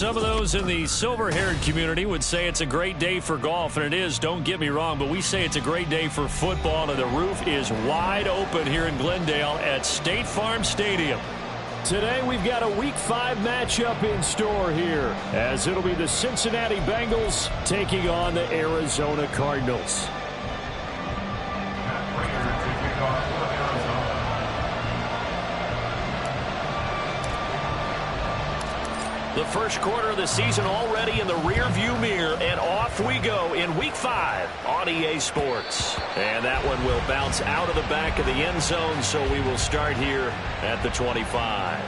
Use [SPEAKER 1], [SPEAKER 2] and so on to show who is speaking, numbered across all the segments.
[SPEAKER 1] Some of those in the silver-haired community would say it's a great day for golf, and it is, don't get me wrong, but we say it's a great day for football, and the roof is wide open here in Glendale at State Farm Stadium.
[SPEAKER 2] Today we've got a Week 5 matchup in store here, as it'll be the Cincinnati Bengals taking on the Arizona Cardinals.
[SPEAKER 1] The first quarter of the season already in the rearview mirror, and off we go in Week 5 on EA Sports. And that one will bounce out of the back of the end zone, so we will start here at the 25.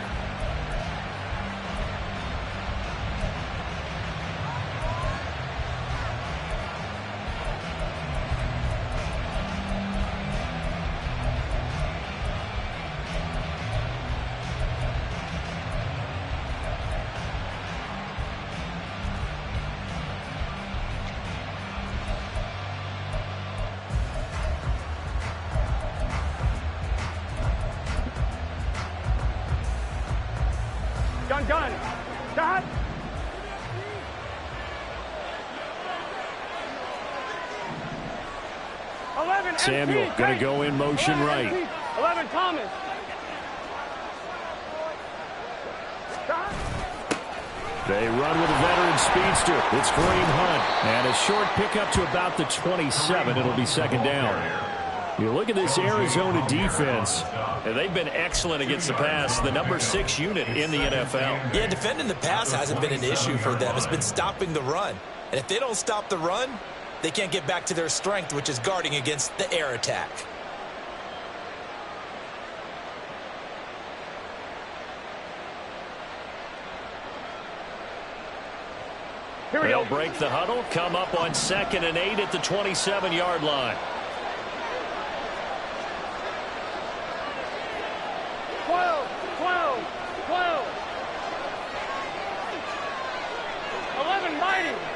[SPEAKER 3] Gun. Stop.
[SPEAKER 2] Samuel going to go in motion right.
[SPEAKER 3] 11 Thomas. Stop.
[SPEAKER 2] They run with a veteran speedster. It's Kareem Hunt. And a short pickup to about the 27. It'll be second down. You look at this Arizona defense.
[SPEAKER 1] And they've been excellent against the pass, the number 6 unit in the NFL.
[SPEAKER 4] Yeah, defending the pass hasn't been an issue for them. It's been stopping the run. And if they don't stop the run, they can't get back to their strength, which is guarding against the air attack.
[SPEAKER 1] They'll break the huddle, come up on 2nd and 8 at the 27-yard line.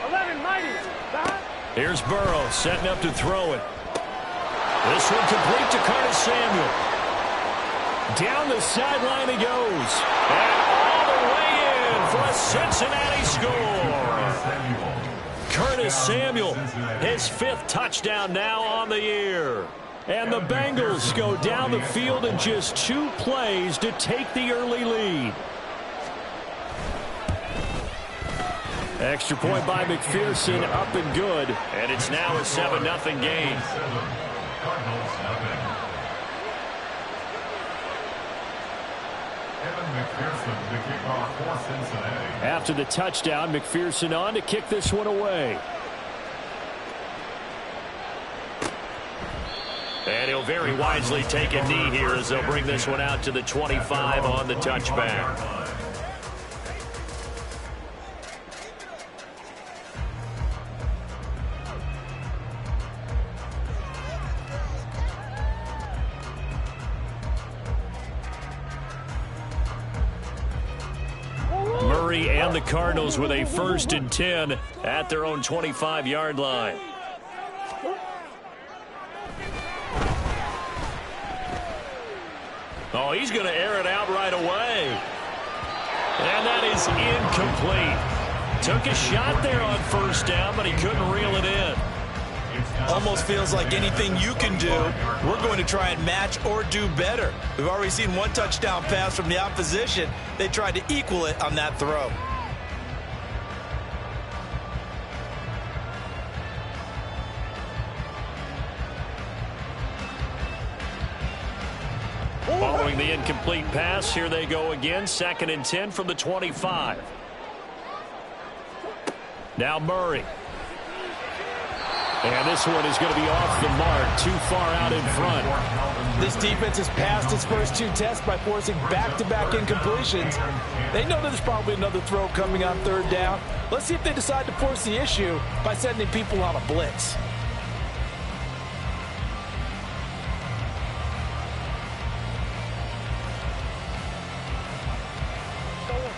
[SPEAKER 3] 11 mighty. Stop.
[SPEAKER 1] Here's Burrow setting up to throw it. This one complete to Curtis Samuel.
[SPEAKER 2] Down the sideline he goes.
[SPEAKER 1] And all the way in for a Cincinnati score. Curtis Samuel, his 5th touchdown now on the year.
[SPEAKER 2] And the Bengals go down the field in just 2 plays to take the early lead. Extra point by McPherson, up and good.
[SPEAKER 1] And it's now a 7-0 game.
[SPEAKER 2] After the touchdown, McPherson on to kick this one away.
[SPEAKER 1] And he'll very wisely take a knee here as they'll bring this one out to the 25 on the touchback. Murray and the Cardinals with a 1st and 10 at their own 25-yard line. Oh, he's going to air it out right away. And that is incomplete. Took a shot there on 1st down, but he couldn't reel it in.
[SPEAKER 4] Almost feels like anything you can do, we're going to try and match or do better. We've already seen 1 touchdown pass from the opposition. They tried to equal it on that throw.
[SPEAKER 1] Following the incomplete pass, here they go again. 2nd and 10 from the 25. Now Murray. And this one is going to be off the mark, too far out in front.
[SPEAKER 5] This defense has passed its first 2 tests by forcing back-to-back incompletions. They know there's probably another throw coming on 3rd down. Let's see if they decide to force the issue by sending people on a blitz.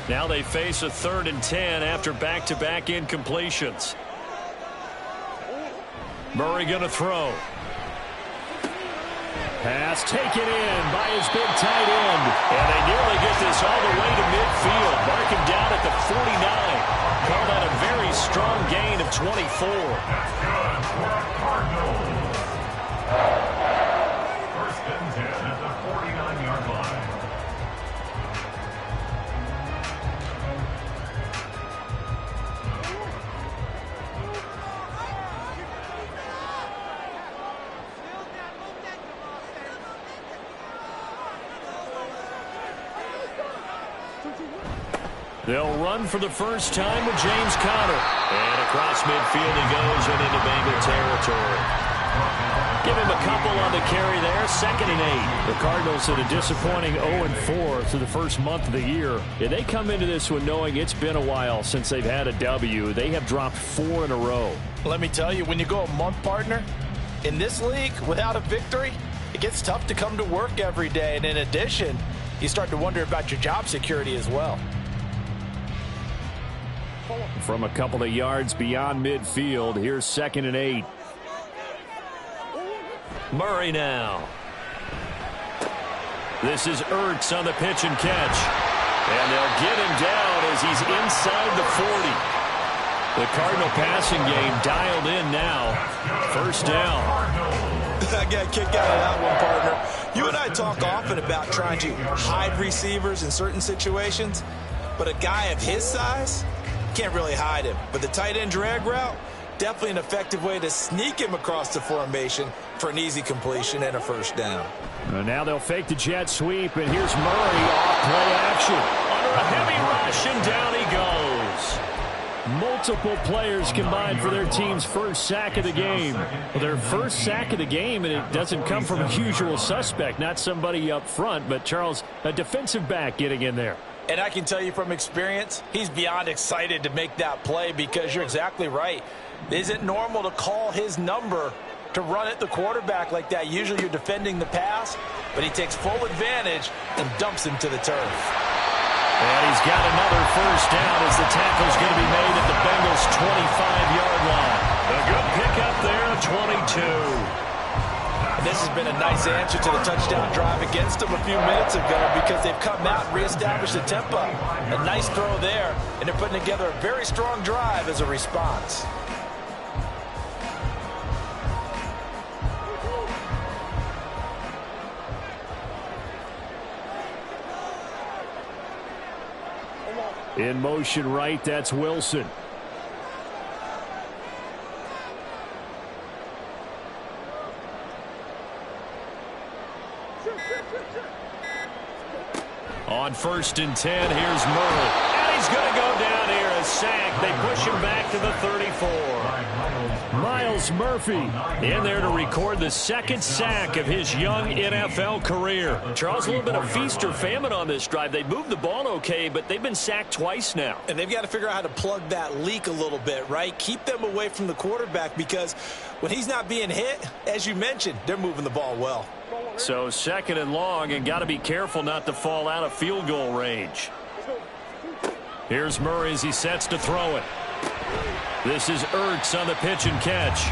[SPEAKER 1] Now they face a 3rd and 10 after back-to-back incompletions. Murray going to throw.
[SPEAKER 2] Pass taken in by his big tight end.
[SPEAKER 1] And they nearly get this all the way to midfield. Mark him down at the 49. Call that a very strong gain of 24.
[SPEAKER 6] First and 10 at the 49-yard line.
[SPEAKER 1] They'll run for the first time with James Conner. And across midfield he goes and into Bengal territory. Give him a couple on the carry there. 2nd and 8.
[SPEAKER 2] The Cardinals had a disappointing 0-4 through the first month of the year. And they come into this one knowing it's been a while since they've had a W. They have dropped 4 in a row.
[SPEAKER 5] Let me tell you, when you go a month, partner, in this league without a victory, it gets tough to come to work every day. And in addition, you start to wonder about your job security as well.
[SPEAKER 2] From a couple of yards beyond midfield, here's 2nd and 8.
[SPEAKER 1] Murray now. This is Ertz on the pitch and catch. And they'll get him down as he's inside the 40. The Cardinal passing game dialed in now. First down.
[SPEAKER 4] I got a kick out of that one, partner. You and I talk often about trying to hide receivers in certain situations, but a guy of his size can't really hide him. But the tight end drag route, definitely an effective way to sneak him across the formation for an easy completion and a first down.
[SPEAKER 2] Now they'll fake the jet sweep, and here's Murray off play action.
[SPEAKER 1] Under a heavy rush, and down he goes.
[SPEAKER 2] Multiple players combined for their team's first sack of the game. Well, their first sack of the game, and it doesn't come from a usual suspect, not somebody up front, but Charles, a defensive back getting in there.
[SPEAKER 5] And I can tell you from experience, he's beyond excited to make that play because you're exactly right. It isn't normal to call his number to run at the quarterback like that. Usually you're defending the pass, but he takes full advantage and dumps him to the turf.
[SPEAKER 1] And he's got another first down as the tackle's going to be made at the Bengals' 25-yard line. A good pickup there of 22.
[SPEAKER 5] And this has been a nice answer to the touchdown drive against them a few minutes ago because they've come out and reestablished the tempo. A nice throw there, and they're putting together a very strong drive as a response.
[SPEAKER 2] In motion right, that's Wilson.
[SPEAKER 1] On 1st and 10, here's Murray. And he's going to go down here, a sack. They push him back to the 34.
[SPEAKER 2] Miles Murphy
[SPEAKER 1] in there to record the 2nd sack of his young NFL career. Charles, a little bit of feast or famine on this drive. They moved the ball okay, but they've been sacked twice now.
[SPEAKER 4] And they've got to figure out how to plug that leak a little bit, right? Keep them away from the quarterback because when he's not being hit, as you mentioned, they're moving the ball well.
[SPEAKER 1] So 2nd and long, and got to be careful not to fall out of field goal range. Here's Murray as he sets to throw it. This is Ertz on the pitch and catch.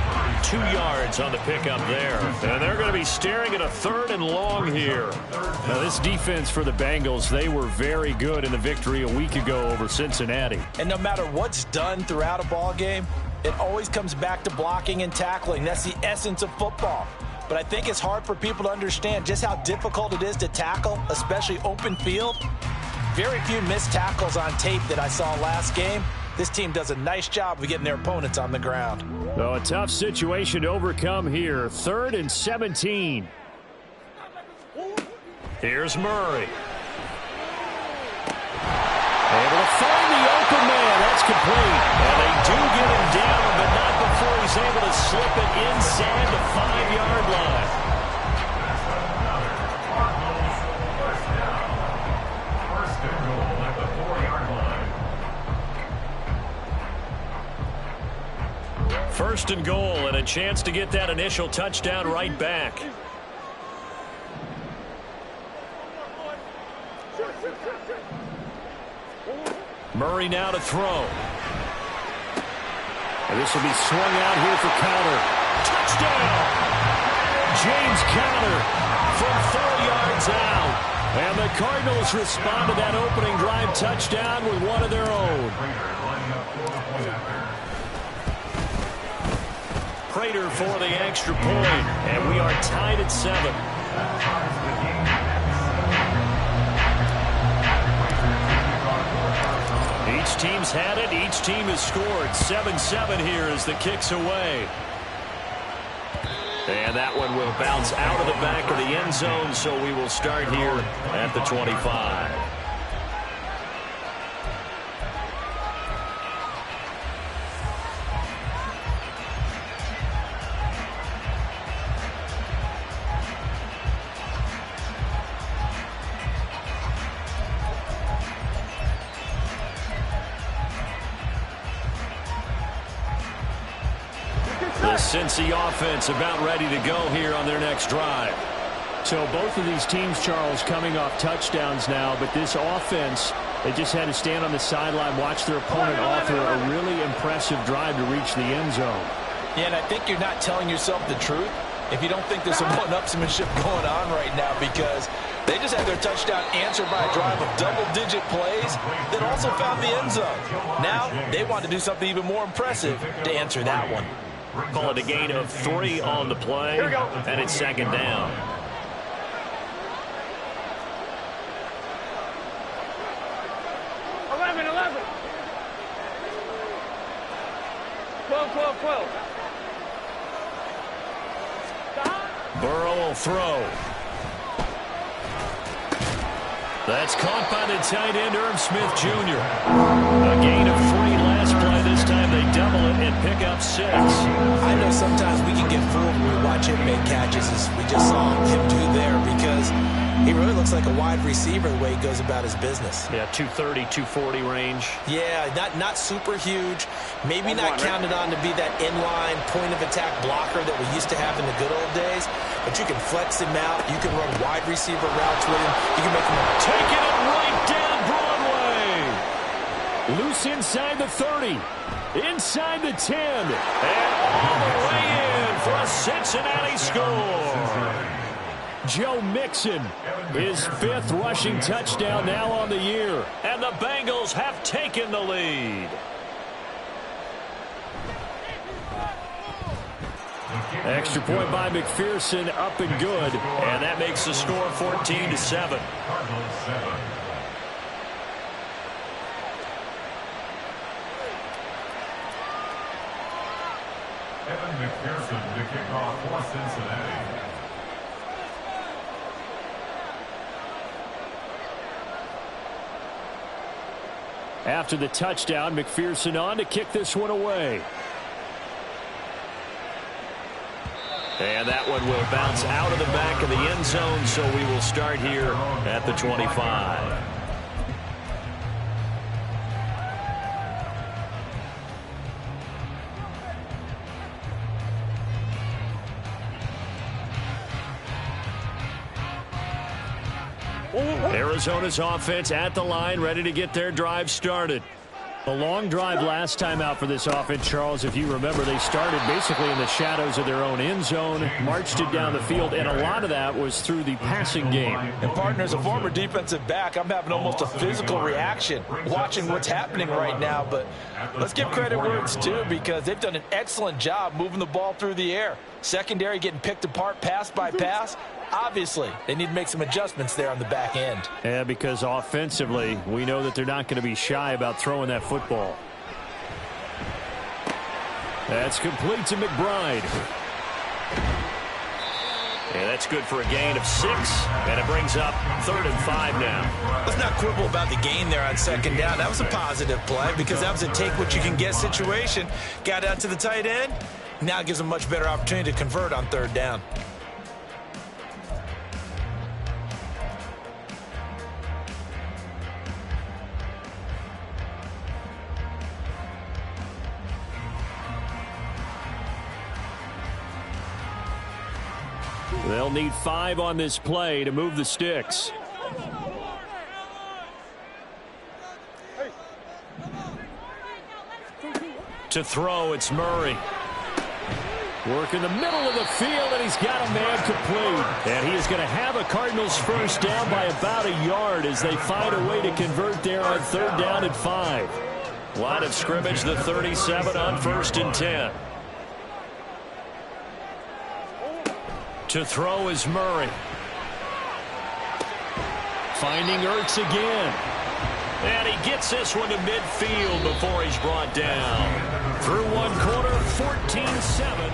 [SPEAKER 1] 2 yards on the pickup there. And they're going to be staring at a 3rd and long here.
[SPEAKER 2] Now this defense for the Bengals, they were very good in the victory a week ago over Cincinnati.
[SPEAKER 5] And no matter what's done throughout a ball game, it always comes back to blocking and tackling. That's the essence of football. But I think it's hard for people to understand just how difficult it is to tackle, especially open field. Very few missed tackles on tape that I saw last game. This team does a nice job of getting their opponents on the ground.
[SPEAKER 2] So a tough situation to overcome here. 3rd and 17.
[SPEAKER 1] Here's Murray.
[SPEAKER 2] Able to find the open man. That's complete.
[SPEAKER 1] And they do get him down, but not before he's able to slip it inside the 5-yard line.
[SPEAKER 6] First and goal at the 4-yard line.
[SPEAKER 1] 1st and goal, and a chance to get that initial touchdown right back. Murray now to throw.
[SPEAKER 2] And this will be swung out here for Conner.
[SPEAKER 1] Touchdown!
[SPEAKER 2] James Conner from 4 yards out. And the Cardinals respond to that opening drive touchdown with one of their own. Prater for the extra point, and we are tied at 7. Each team's had it. Each team has scored. 7-7 here as the kick's away. And that one will bounce out of the back of the end zone, so we will start here at the 25. Cincy offense about ready to go here on their next drive. So both of these teams, Charles, coming off touchdowns now, but this offense, they just had to stand on the sideline, watch their opponent author a really impressive drive to reach the end zone.
[SPEAKER 5] Yeah, and I think you're not telling yourself the truth if you don't think there's some one-upsmanship going on right now, because they just had their touchdown answered by a drive of double-digit plays that also found the end zone. Now they want to do something even more impressive to answer that one.
[SPEAKER 2] Call it a gain of 3 on the play, and it's second down. Burrow will throw. That's caught by the tight end, Irv Smith Jr. A gain of 3 last play. This time they double it and pick up 6.
[SPEAKER 4] I know sometimes we can get fooled when we watch him make catches, as we just saw him do there, because he really looks like a wide receiver the way he goes about his business.
[SPEAKER 2] Yeah, 230, 240 range.
[SPEAKER 4] Yeah, not super huge. Maybe not counted on to be that inline point-of-attack blocker that we used to have in the good old days, but you can flex him out. You can run wide receiver routes with him. You can make him
[SPEAKER 2] taking it right down Broadway. Loose inside the 30. Inside the 10. And all the way in for a Cincinnati score. Joe Mixon, his 5th rushing touchdown now on the year. And the Bengals have taken the lead. Extra point by McPherson, up and good. And that makes the score 14-7.
[SPEAKER 6] Evan McPherson to kick off for Cincinnati.
[SPEAKER 2] After the touchdown, McPherson on to kick this one away. And that one will bounce out of the back of the end zone, so we will start here at the 25. Arizona's offense at the line, ready to get their drive started. A long drive last time out for this offense, Charles. If you remember, they started basically in the shadows of their own end zone, marched it down the field, and a lot of that was through the passing game.
[SPEAKER 5] And, partner, as a former defensive back, I'm having almost a physical reaction watching what's happening right now. But let's give credit where it's due, because they've done an excellent job moving the ball through the air. Secondary getting picked apart pass by pass. Obviously, they need to make some adjustments there on the back end.
[SPEAKER 2] Yeah, because offensively, we know that they're not going to be shy about throwing that football. That's complete to McBride. And that's good for a gain of 6, and it brings up 3rd and 5 now.
[SPEAKER 4] Let's not quibble about the gain there on second down. That was a positive play, because that was a take-what-you-can-get situation. Got out to the tight end. Now it gives them a much better opportunity to convert on 3rd down.
[SPEAKER 2] They'll need 5 on this play to move the sticks. To throw, it's Murray. Work in the middle of the field, and he's got a man complete. And he is going to have a Cardinals first down by about a yard as they find a way to convert there on 3rd down and 5. Line of scrimmage, the 37 on 1st and 10. To throw is Murray. Finding Ertz again. And he gets this one to midfield before he's brought down. Through one quarter, 14-7.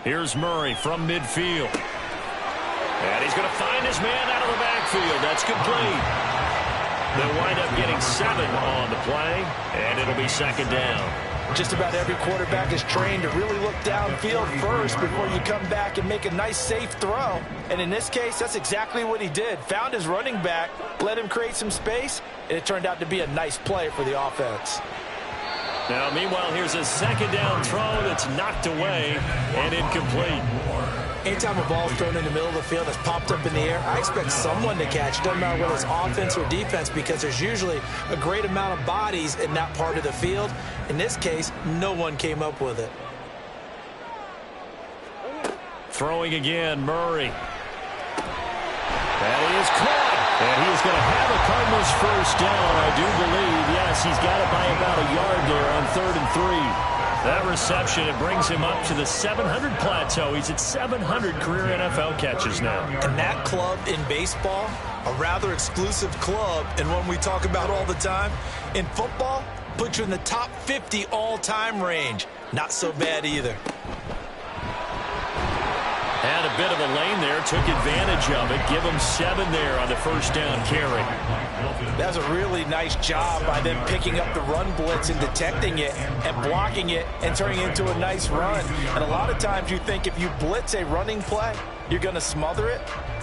[SPEAKER 2] Here's Murray from midfield. And he's going to find his man out of the backfield. That's complete. They'll wind up getting 7 on the play, and it'll be 2nd down.
[SPEAKER 5] Just about every quarterback is trained to really look downfield first before you come back and make a nice, safe throw. And in this case, that's exactly what he did. Found his running back, let him create some space, and it turned out to be a nice play for the offense.
[SPEAKER 2] Now, meanwhile, here's a 2nd down throw that's knocked away and incomplete.
[SPEAKER 5] Anytime a ball is thrown in the middle of the field that's popped up in the air, I expect someone to catch it. Doesn't matter whether it's offense or defense, because there's usually a great amount of bodies in that part of the field. In this case, no one came up with it.
[SPEAKER 2] Throwing again, Murray. That is caught. And he is going to have a Cardinals first down, I do believe. Yes, he's got it by about a yard there on 3rd and 3. That reception, it brings him up to the 700 plateau. He's at 700 career NFL catches now.
[SPEAKER 4] And that club in baseball, a rather exclusive club, and one we talk about all the time. In football, puts you in the top 50 all-time range. Not so bad either.
[SPEAKER 2] Had a bit of a lane there, took advantage of it. Give him 7 there on the first down carry.
[SPEAKER 5] That was a really nice job by them picking up the run blitz and detecting it and blocking it and turning it into a nice run. And a lot of times you think if you blitz a running play, you're going to smother it.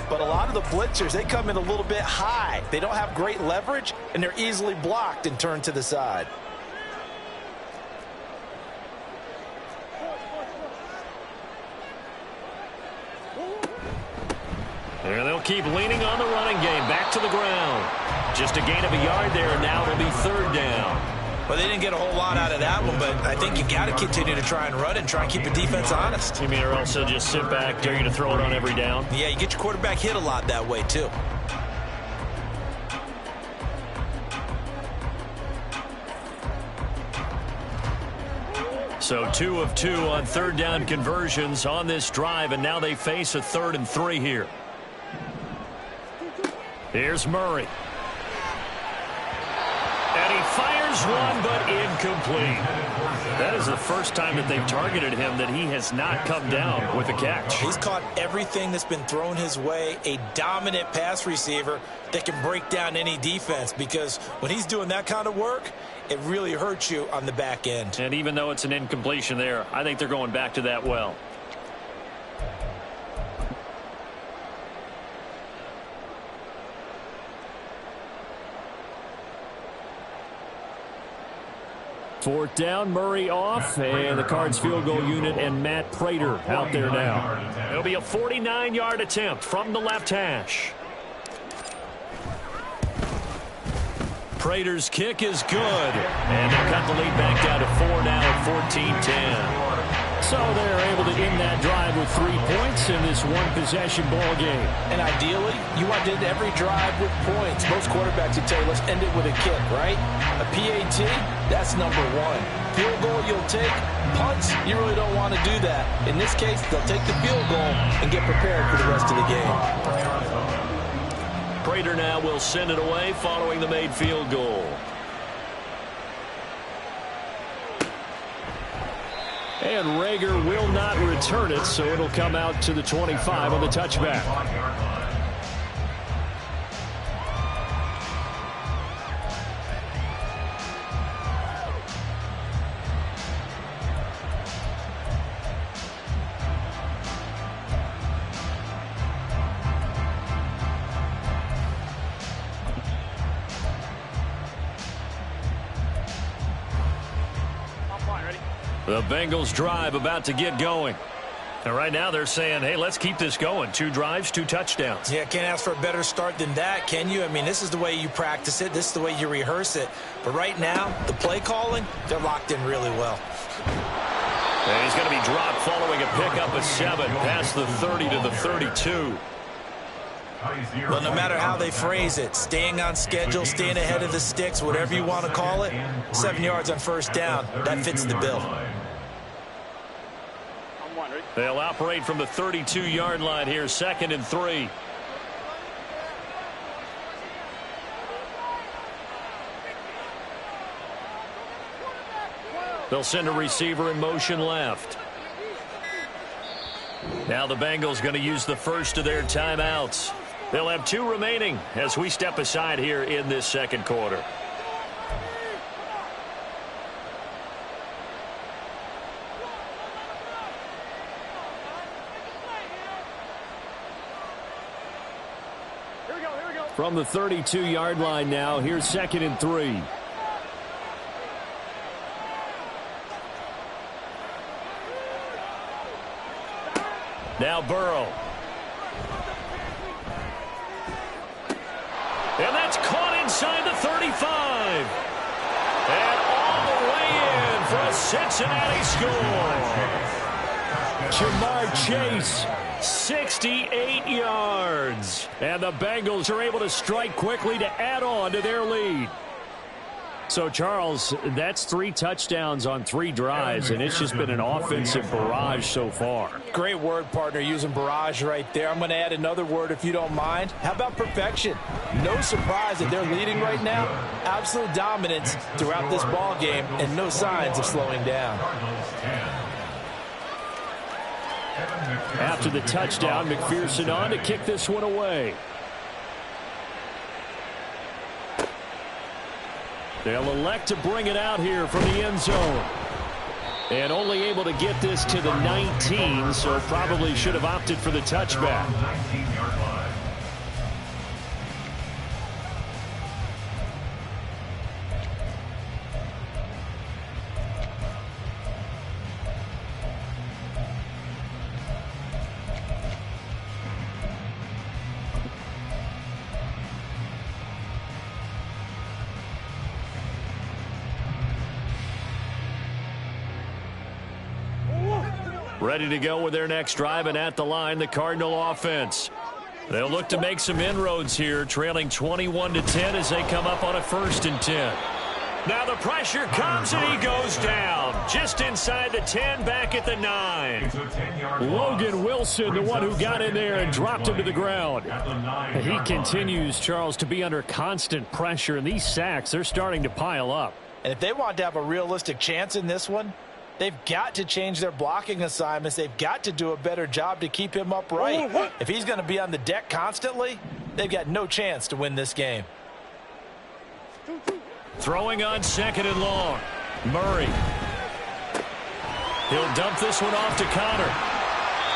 [SPEAKER 5] But a lot of the blitzers, they come in a little bit high. They don't have great leverage, and they're easily blocked and turned to the side.
[SPEAKER 2] And they'll keep leaning on the running game. Back to the ground. Just a gain of a yard there, and now it'll be 3rd down.
[SPEAKER 4] Well, they didn't get a whole lot out of that one, but I think you got to continue to try and run and try and keep the defense honest.
[SPEAKER 2] You mean or else they'll just sit back, dare you to throw it on every down?
[SPEAKER 4] Yeah, you get your quarterback hit a lot that way, too.
[SPEAKER 2] So 2 of 2 on 3rd down conversions on this drive, and now they face a 3rd and 3 here. Here's Murray. And he fires one, but incomplete. That is the first time that they've targeted him that he has not come down with a catch.
[SPEAKER 4] He's caught everything that's been thrown his way, a dominant pass receiver that can break down any defense, because when he's doing that kind of work, it really hurts you on the back end.
[SPEAKER 2] And even though it's an incompletion there, I think they're going back to that well. Fourth down, Murray off, and the Cards field goal unit and Matt Prater out there now. It'll be a 49-yard attempt from the left hash. Prater's kick is good, and they'll cut the lead back down to 4 now at 14-10. So they're able to end that drive with 3 points in this one-possession ball game.
[SPEAKER 5] And ideally, you want to end every drive with points. Most quarterbacks would tell you, let's end it with a kick, right? A PAT, that's number 1. Field goal you'll take. Punts, you really don't want to do that. In this case, they'll take the field goal and get prepared for the rest of the game.
[SPEAKER 2] Prater now will send it away following the made field goal. And Rager will not return it, so it'll come out to the 25 on the touchback. The Bengals drive about to get going. And right now they're saying, hey, let's keep this going. 2 drives, 2 touchdowns.
[SPEAKER 5] Yeah, can't ask for a better start than that, can you? I mean, this is the way you practice it. This is the way you rehearse it. But right now, the play calling, they're locked in really well.
[SPEAKER 2] And he's going to be dropped following a pickup of 7 past the 30 to the 32.
[SPEAKER 4] Well, no matter how they phrase it, staying on schedule, staying ahead of the sticks, whatever you want to call it, 7 yards on first down, that fits the bill.
[SPEAKER 2] They'll operate from the 32-yard line here, 2nd and 3. They'll send a receiver in motion left. Now the Bengals going to use the first of their timeouts. They'll have 2 remaining as we step aside here in this second quarter. From the 32-yard line now, here's 2nd and 3. Now Burrow. And that's caught inside the 35. And all the way in for a Cincinnati score. Jamar Chase, 68 yards. And the Bengals are able to strike quickly to add on to their lead. So, Charles, that's 3 touchdowns on 3 drives, and it's just been an offensive barrage so far.
[SPEAKER 5] Great word, partner, using barrage right there. I'm going to add another word if you don't mind. How about perfection? No surprise that they're leading right now. Absolute dominance throughout this ball game and no signs of slowing down.
[SPEAKER 2] After the touchdown, McPherson on to kick this one away. They'll elect to bring it out here from the end zone. And only able to get this to the 19, so probably should have opted for the touchback. Ready to go with their next drive, and at the line, the Cardinal offense. They'll look to make some inroads here, trailing 21-10 as they come up on a 1st and 10. Now the pressure comes, and he goes down. Just inside the 10, back at the 9. Logan Wilson, the one who got in there and dropped him to the ground. He continues, Charles, to be under constant pressure, and these sacks, they're starting to pile up.
[SPEAKER 5] And if they want to have a realistic chance in this one, they've got to change their blocking assignments. They've got to do a better job to keep him upright. If he's going to be on the deck constantly, they've got no chance to win this game.
[SPEAKER 2] Throwing on 2nd and long. Murray. He'll dump this one off to Connor.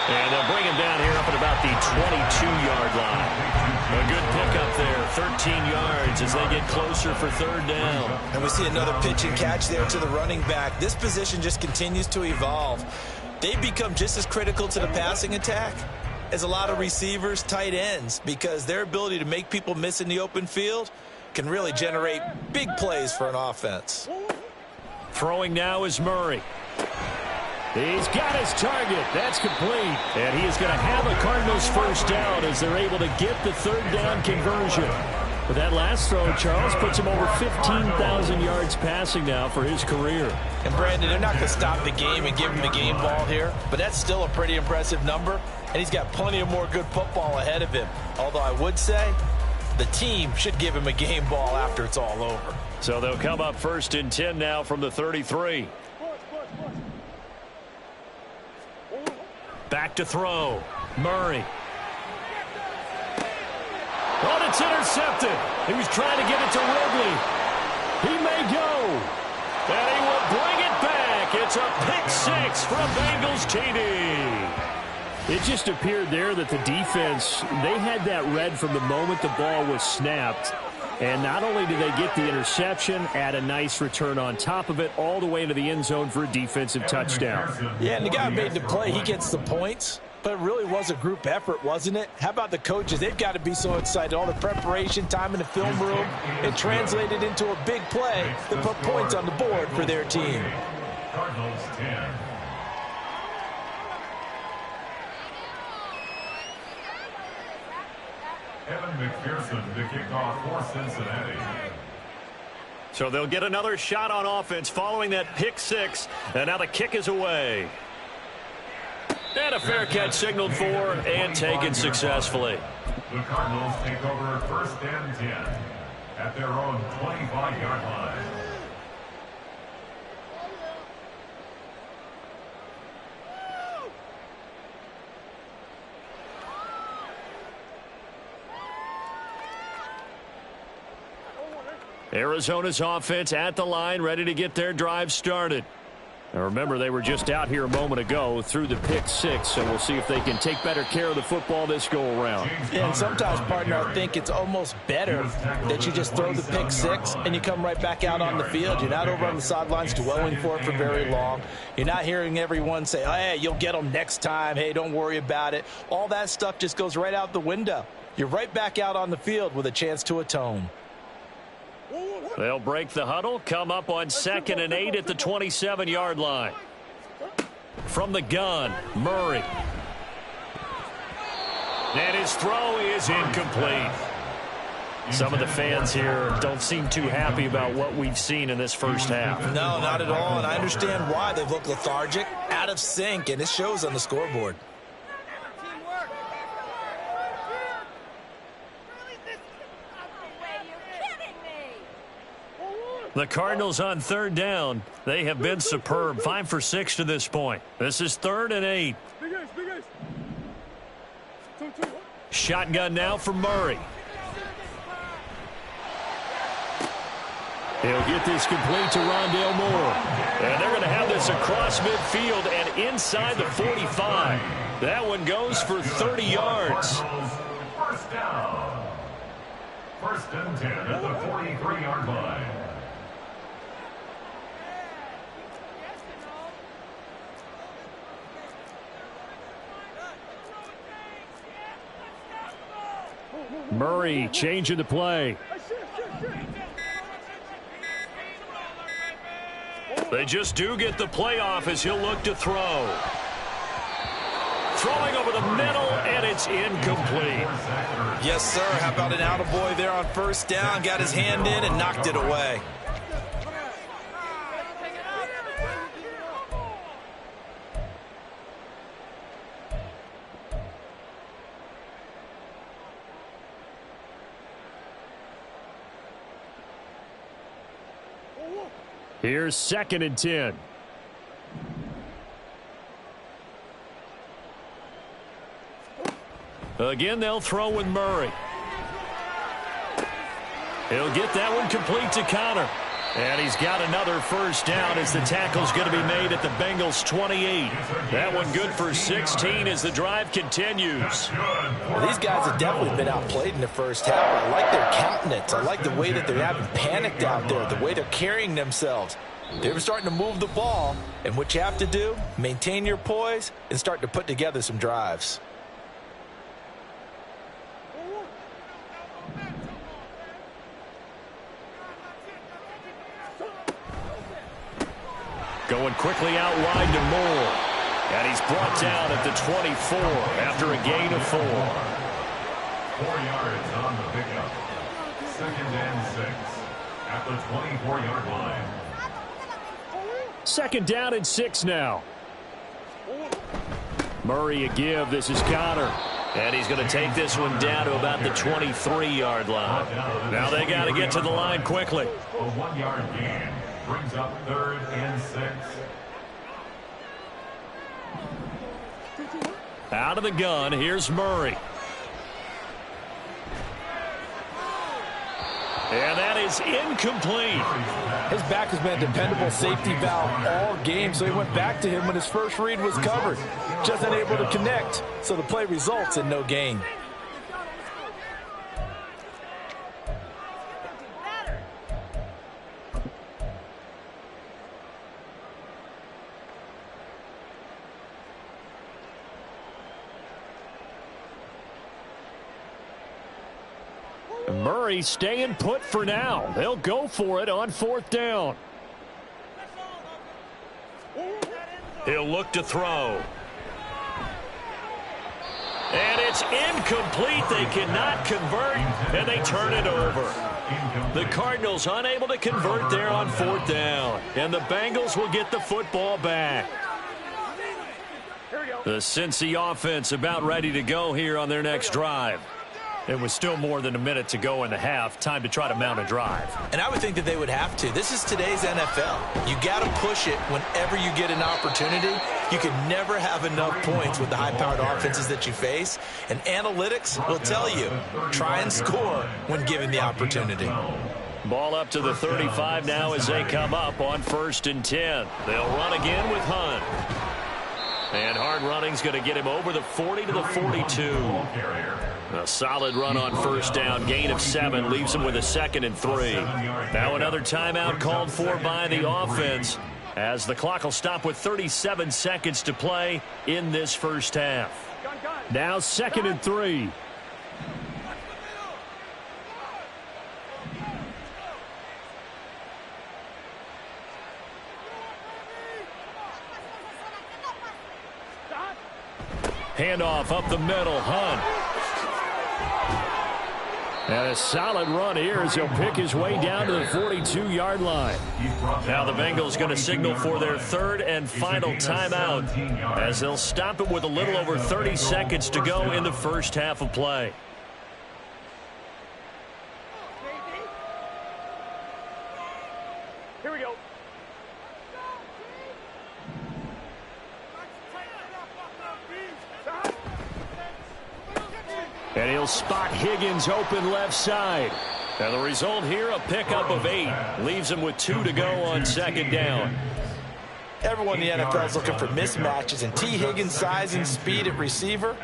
[SPEAKER 2] And they'll bring him down here up at about the 22-yard line. A good pickup there, 13 yards as they get closer for 3rd down.
[SPEAKER 4] And we see another pitch and catch there to the running back. This position just continues to evolve. They've become just as critical to the passing attack as a lot of receivers, tight ends, because their ability to make people miss in the open field can really generate big plays for an offense.
[SPEAKER 2] Throwing now is Murray. He's got his target. That's complete. And he is going to have a Cardinals 1st down as they're able to get the 3rd down conversion. But that last throw, Charles, puts him over 15,000 yards passing now for his career.
[SPEAKER 5] And, Brandon, they're not going to stop the game and give him the game ball here, but that's still a pretty impressive number, and he's got plenty of more good football ahead of him. Although I would say the team should give him a game ball after it's all over.
[SPEAKER 2] So they'll come up 1st and 10 now from the 33. Back to throw. Murray. Oh, it's intercepted. He was trying to get it to Ridley. He may go. And he will bring it back. It's a pick 6 from Bengals TD. It just appeared there that the defense, they had that read from the moment the ball was snapped. And not only do they get the interception, add a nice return on top of it, all the way into the end zone for a defensive touchdown.
[SPEAKER 5] Yeah, and the guy made the play. He gets the points. But it really was a group effort, wasn't it? How about the coaches? They've got to be so excited. All the preparation, time in the film room, it translated into a big play that put points on the board for their team.
[SPEAKER 6] Cardinals 10. Evan McPherson to kick off for Cincinnati.
[SPEAKER 1] So they'll get another shot on offense following that pick six. And now the kick is away. And a fair catch signaled for and taken successfully.
[SPEAKER 6] The Cardinals take over 1st and 10 at their own 25-yard line.
[SPEAKER 1] Arizona's offense at the line, ready to get their drive started. Now remember, they were just out here a moment ago through the pick six, so we'll see if they can take better care of the football this go-around.
[SPEAKER 5] Yeah, and sometimes, partner, I think it's almost better that you just throw the pick six and you come right back out on the field. You're not over on the sidelines dwelling for it for very long. You're not hearing everyone say, oh, hey, you'll get them next time. Hey, don't worry about it. All that stuff just goes right out the window. You're right back out on the field with a chance to atone.
[SPEAKER 1] They'll break the huddle, come up on 2nd and 8 at the 27-yard line. From the gun, Murray. And his throw is incomplete. Some of the fans here don't seem too happy about what we've seen in this first half.
[SPEAKER 4] No, not at all, and I understand why. They've looked lethargic, out of sync, and it shows on the scoreboard.
[SPEAKER 1] The Cardinals on 3rd down. They have been superb. 5 for 6 to this point. This is 3rd and 8. Shotgun now for Murray. He'll get this complete to Rondale Moore. And they're going to have this across midfield and inside the 45. That one goes for 30 yards.
[SPEAKER 6] First down. 1st and 10 at the 43-yard line.
[SPEAKER 2] Murray changing the play.
[SPEAKER 1] They just do get the play off as he'll look to throw. Throwing over the middle, and it's incomplete.
[SPEAKER 4] Yes, sir. How about an attaboy there on 1st down? Got his hand in and knocked it away.
[SPEAKER 2] Here's 2nd and 10.
[SPEAKER 1] Again, they'll throw with Murray. He'll get that one complete to Connor. And he's got another first down as the tackle's going to be made at the Bengals' 28. That one good for 16 as the drive continues.
[SPEAKER 5] Well, these guys have definitely been outplayed in the first half. I like their countenance. I like the way that they're having panicked out there, the way they're carrying themselves. They were starting to move the ball, and what you have to do, maintain your poise and start to put together some drives.
[SPEAKER 1] Going quickly out wide to Moore. And he's brought down at the 24 after a gain of 4.
[SPEAKER 6] 4 yards on the pickup. 2nd and 6 at the 24-yard line.
[SPEAKER 2] 2nd down and 6 now. Murray a give. This is Connor.
[SPEAKER 1] And he's going to take this one down to about the 23-yard line. Now they got to get to the line quickly.
[SPEAKER 6] A 1-yard gain brings up 3rd and 6.
[SPEAKER 1] Out of the gun, here's Murray. And that is incomplete.
[SPEAKER 5] His back has been a dependable safety valve all game, so he went back to him when his first read was covered. Just unable to connect, so the play results in no gain.
[SPEAKER 2] Murray staying put for now. They'll go for it on 4th down.
[SPEAKER 1] He'll look to throw. And it's incomplete. They cannot convert, and they turn it over. The Cardinals unable to convert there on 4th down. And the Bengals will get the football back. The Cincy offense about ready to go here on their next drive. It was still more than a minute to go in the half. Time to try to mount a drive.
[SPEAKER 5] And I would think that they would have to. This is today's NFL. You got to push it whenever you get an opportunity. You can never have enough points with the high-powered offenses that you face. And analytics will tell you, try and score when given the opportunity.
[SPEAKER 1] Ball up to the 35 now as they come up on 1st and 10. They'll run again with Hunt. And hard running's going to get him over the 40 to the 42. A solid run on 1st down. Gain of 7 leaves him with a 2nd and 3. Now another timeout called for by the offense as the clock will stop with 37 seconds to play in this first half.
[SPEAKER 2] Now 2nd and 3. Handoff up the middle. Hunt. And a solid run here as he'll pick his way down to the 42-yard line.
[SPEAKER 1] Now the Bengals going to signal for their 3rd and final timeout as they'll stop it with a little over 30 seconds to go in the first half of play.
[SPEAKER 3] Here we go.
[SPEAKER 2] And he'll spot Higgins open left side.
[SPEAKER 1] And the result here, a pickup of 8. Leaves him with 2 to go on 2nd down.
[SPEAKER 5] Everyone in the NFL is looking for mismatches, and T. Higgins' size and speed at receiver,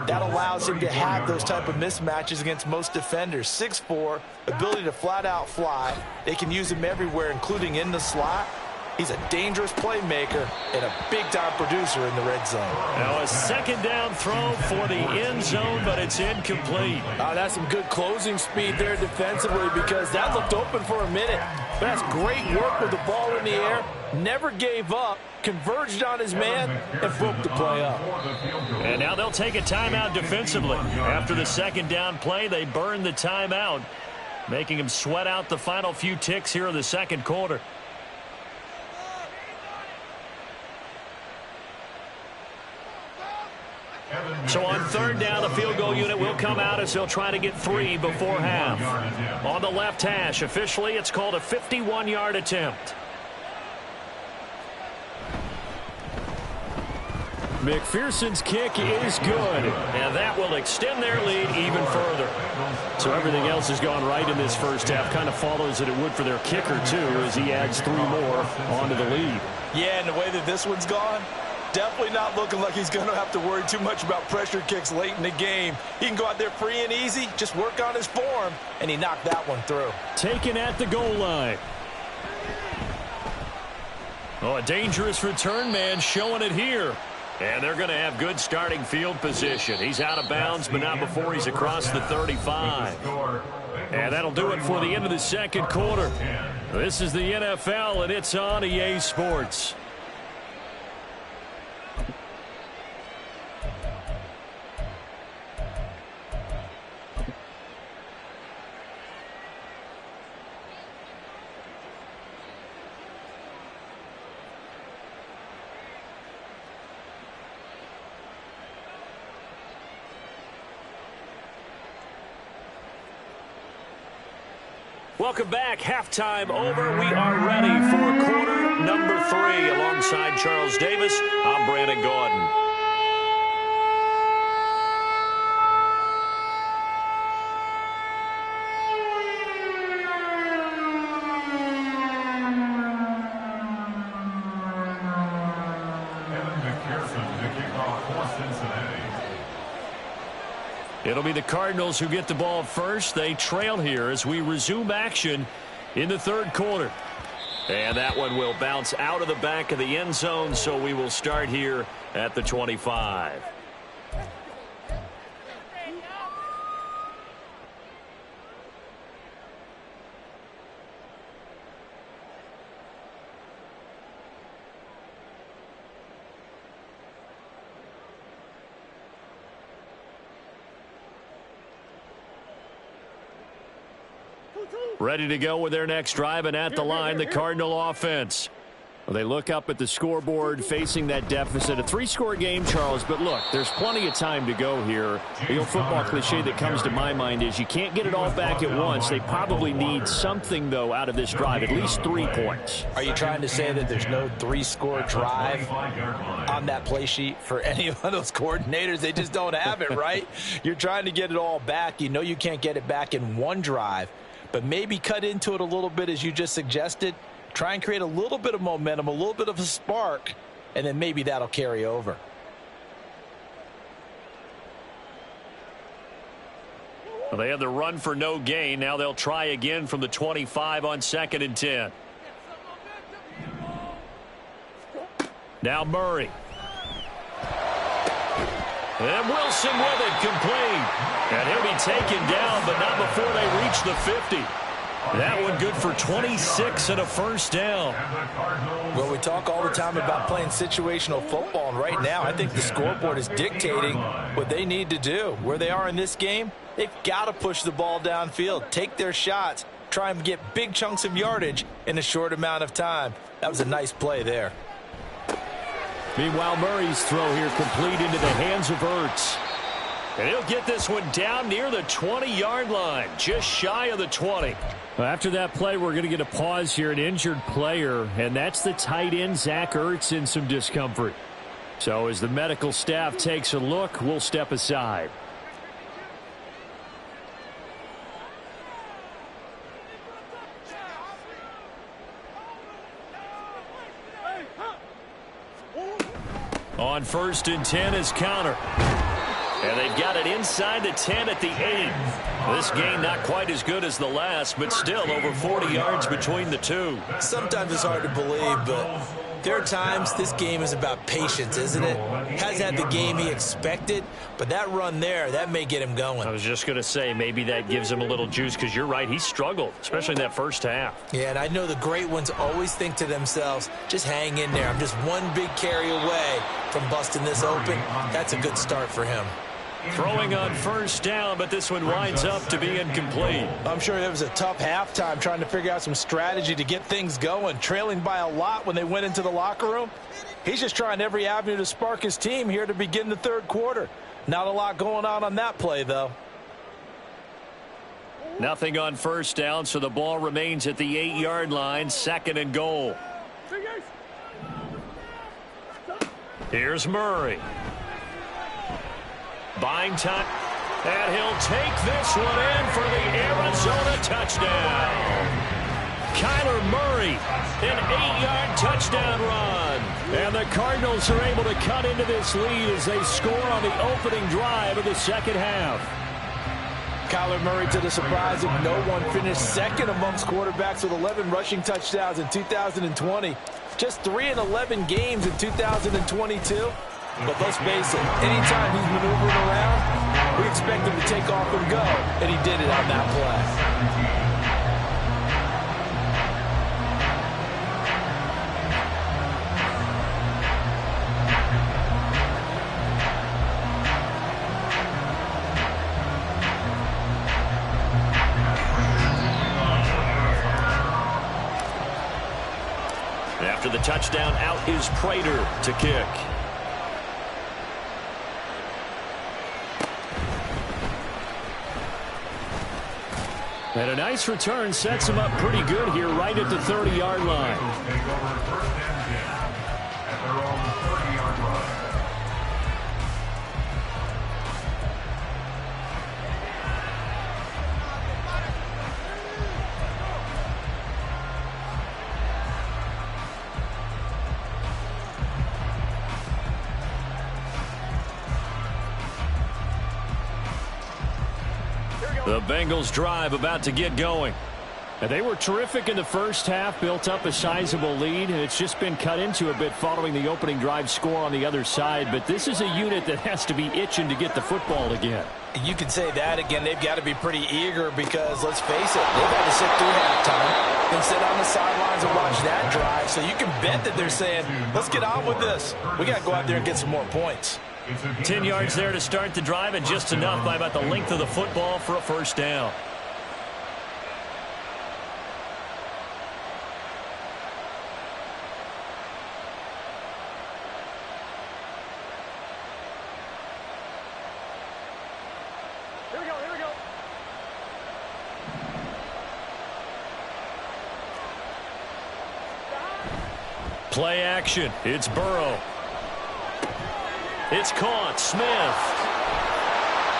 [SPEAKER 5] that allows him to have those type of mismatches against most defenders. 6'4", ability to flat-out fly. They can use him everywhere, including in the slot. He's a dangerous playmaker and a big-time producer in the red zone.
[SPEAKER 1] Now a 2nd down throw for the end zone, but it's incomplete.
[SPEAKER 5] That's some good closing speed there defensively because that looked open for a minute. But that's great work with the ball in the air. Never gave up, converged on his man, and broke the play up.
[SPEAKER 1] And now they'll take a timeout defensively. After the 2nd down play, they burn the timeout, making him sweat out the final few ticks here in the 2nd quarter. So on 3rd down, the field goal unit will come out as they'll try to get 3 before half. On the left hash, officially, it's called a 51-yard attempt.
[SPEAKER 2] McPherson's kick is good.
[SPEAKER 1] And that will extend their lead even further.
[SPEAKER 2] So everything else has gone right in this first half. Kind of follows that it would for their kicker, too, as he adds 3 more onto the lead.
[SPEAKER 5] Yeah, and the way that this one's gone, definitely not looking like he's going to have to worry too much about pressure kicks late in the game. He can go out there free and easy, just work on his form, and he knocked that one through.
[SPEAKER 2] Taken at the goal line.
[SPEAKER 1] Oh, a dangerous return man showing it here. And they're going to have good starting field position. He's out of bounds, but not before he's across the 35.
[SPEAKER 2] And that'll do it for the end of the 2nd quarter. This is the NFL, and it's on EA Sports.
[SPEAKER 1] Welcome back. Halftime over. We are ready for quarter number 3. Alongside Charles Davis, I'm Brandon Gordon.
[SPEAKER 2] It'll be the Cardinals who get the ball first. They trail here as we resume action in the 3rd quarter.
[SPEAKER 1] And that one will bounce out of the back of the end zone, so we will start here at the 25.
[SPEAKER 2] Ready to go with their next drive, and at the line, the Cardinal offense. Well, they look up at the scoreboard facing that deficit. A 3-score game, Charles, but look, there's plenty of time to go here. The old football cliche that comes to my mind is you can't get it all back at once. They probably need something, though, out of this drive, at least 3 points.
[SPEAKER 5] Are you trying to say that there's no 3-score drive on that play sheet for any of those coordinators? They just don't have it, right? You're trying to get it all back. You know you can't get it back in one drive, but maybe cut into it a little bit as you just suggested. Try and create a little bit of momentum, a little bit of a spark, and then maybe that'll carry over.
[SPEAKER 2] Well, they had the run for no gain. Now they'll try again from the 25 on 2nd and 10. Now Murray. And Wilson with it, complete. And he'll be taken down, but not before they reach the 50. That one good for 26 and a first down.
[SPEAKER 5] Well, we talk all the time about playing situational football, and right now I think the scoreboard is dictating what they need to do. Where they are in this game, they've got to push the ball downfield, take their shots, try and get big chunks of yardage in a short amount of time. That was a nice play there.
[SPEAKER 2] Meanwhile, Murray's throw here complete into the hands of Ertz. And he'll get this one down near the 20-yard line, just shy of the 20. After that play, we're going to get a pause here, an injured player, and that's the tight end, Zach Ertz, in some discomfort. So as the medical staff takes a look, we'll step aside. On 1st and 10 is counter. And they've got it inside the 10 at the 8. This game not quite as good as the last, but still over 40 yards between the two.
[SPEAKER 4] Sometimes it's hard to believe, but there are times this game is about patience, isn't it? Hasn't had the game he expected, but that run there, that may get him going.
[SPEAKER 2] I was just going to say, maybe that gives him a little juice, because you're right, he struggled, especially in that first half.
[SPEAKER 4] Yeah, and I know the great ones always think to themselves, just hang in there. I'm just one big carry away from busting this open. That's a good start for him.
[SPEAKER 2] Throwing on 1st down, but this one winds up to be incomplete.
[SPEAKER 5] I'm sure it was a tough halftime trying to figure out some strategy to get things going, trailing by a lot when they went into the locker room. He's just trying every avenue to spark his team here to begin the 3rd quarter. Not a lot going on that play, though.
[SPEAKER 2] Nothing on 1st down, so the ball remains at the 8-yard line, 2nd and goal. Here's Murray. Buying time, and he'll take this one in for the Arizona touchdown. Kyler Murray, an 8-yard touchdown run. And the Cardinals are able to cut into this lead as they score on the opening drive of the 2nd half.
[SPEAKER 5] Kyler Murray, to the surprise of no one, finished 2nd amongst quarterbacks with 11 rushing touchdowns in 2020. Just 3 in 11 games in 2022. But let's face it, anytime he's maneuvering around, we expect him to take off and go, and he did it on that play.
[SPEAKER 2] After the touchdown, out is Prater to kick. And a nice return sets him up pretty good here right at the 30-yard line.
[SPEAKER 6] Take over 1st and 10 at their own 30-yard line.
[SPEAKER 2] The Bengals drive about to get going. And they were terrific in the first half, built up a sizable lead, and it's just been cut into a bit following the opening drive score on the other side. But this is a unit that has to be itching to get the football again.
[SPEAKER 5] You can say that again. They've got to be pretty eager because, let's face it, they've had to sit through halftime and sit on the sidelines and watch that drive. So you can bet that they're saying, let's get on with this. We got to go out there and get some more points.
[SPEAKER 2] 10 yards there to start the drive, and just enough by about the length of the football for a first down. Play action. It's Burrow. It's caught. Smith.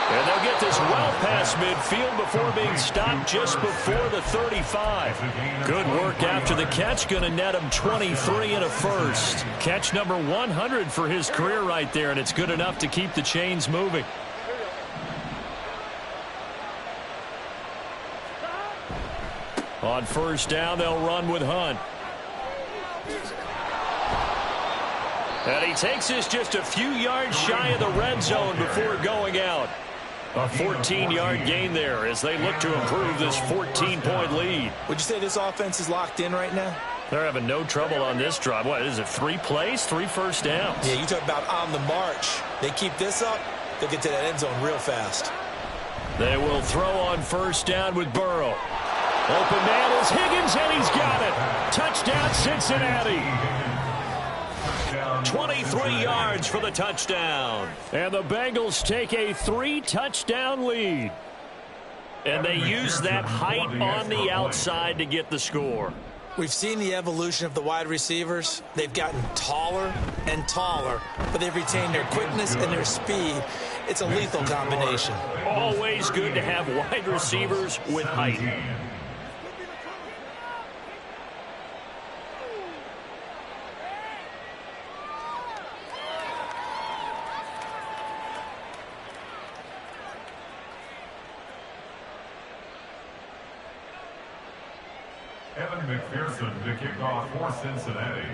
[SPEAKER 2] And they'll get this well past midfield before being stopped just before the 35. Good work after the catch. Going to net him 23 and a first. Catch number 100 for his career right there, and it's good enough to keep the chains moving. On first down, they'll run with Hunt. And he takes this just a few yards shy of the red zone before going out. A 14-yard gain there as they look to improve this 14-point lead.
[SPEAKER 4] Would you say this offense is locked in right now?
[SPEAKER 2] They're having no trouble on this drive. What is it, 3 plays, 3 first downs?
[SPEAKER 4] Yeah, you talk about on the march. They keep this up, they'll get to that end zone real fast.
[SPEAKER 2] They will throw on first down with Burrow. Open man is Higgins, and he's got it. Touchdown, Cincinnati.
[SPEAKER 1] 23 yards for the touchdown.
[SPEAKER 2] And the Bengals take a 3-touchdown lead. And they use that height on the outside to get the score.
[SPEAKER 4] We've seen the evolution of the wide receivers. They've gotten taller and taller, but they've retained their quickness and their speed. It's a lethal combination.
[SPEAKER 1] Always good to have wide receivers with height.
[SPEAKER 6] McPherson to kick off for Cincinnati.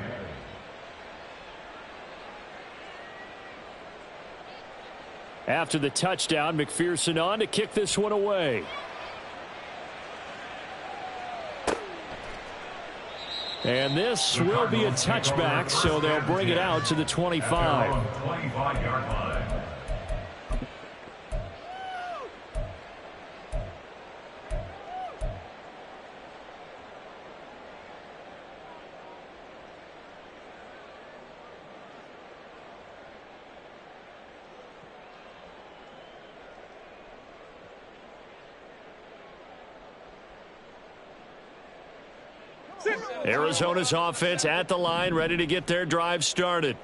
[SPEAKER 2] After the touchdown, McPherson on to kick this one away. And this will be a touchback, so they'll bring it out to the 25.
[SPEAKER 6] 25-yard line.
[SPEAKER 2] Arizona's offense at the line, ready to get their drive started.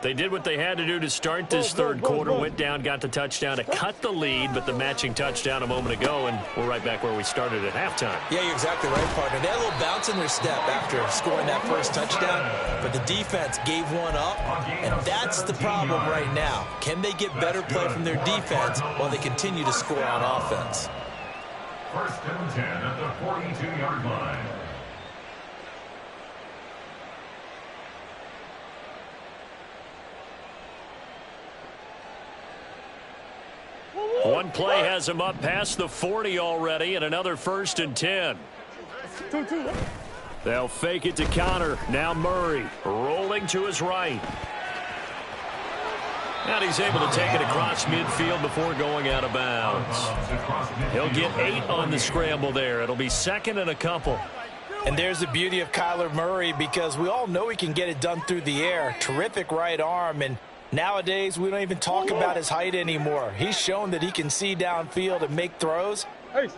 [SPEAKER 2] They did what they had to do to start this third quarter, went down, got the touchdown to cut the lead, but the matching touchdown a moment ago, and we're right back where we started at halftime.
[SPEAKER 4] Yeah, you're exactly right, partner. They had a little bounce in their step after scoring that first touchdown, but the defense gave one up, and that's the problem right now. Can they get better play from their defense while they continue to score on offense?
[SPEAKER 6] First and 10 at the 42-yard line.
[SPEAKER 2] One play has him up past the 40 already, and another first and 10. They'll fake it to Connor. Now Murray rolling to his right. And he's able to take it across midfield before going out of bounds. He'll get 8 on the scramble there. It'll be second and a couple.
[SPEAKER 5] And there's the beauty of Kyler Murray, because we all know he can get it done through the air. Terrific right arm, and nowadays, we don't even talk about his height anymore. He's shown that he can see downfield and make throws,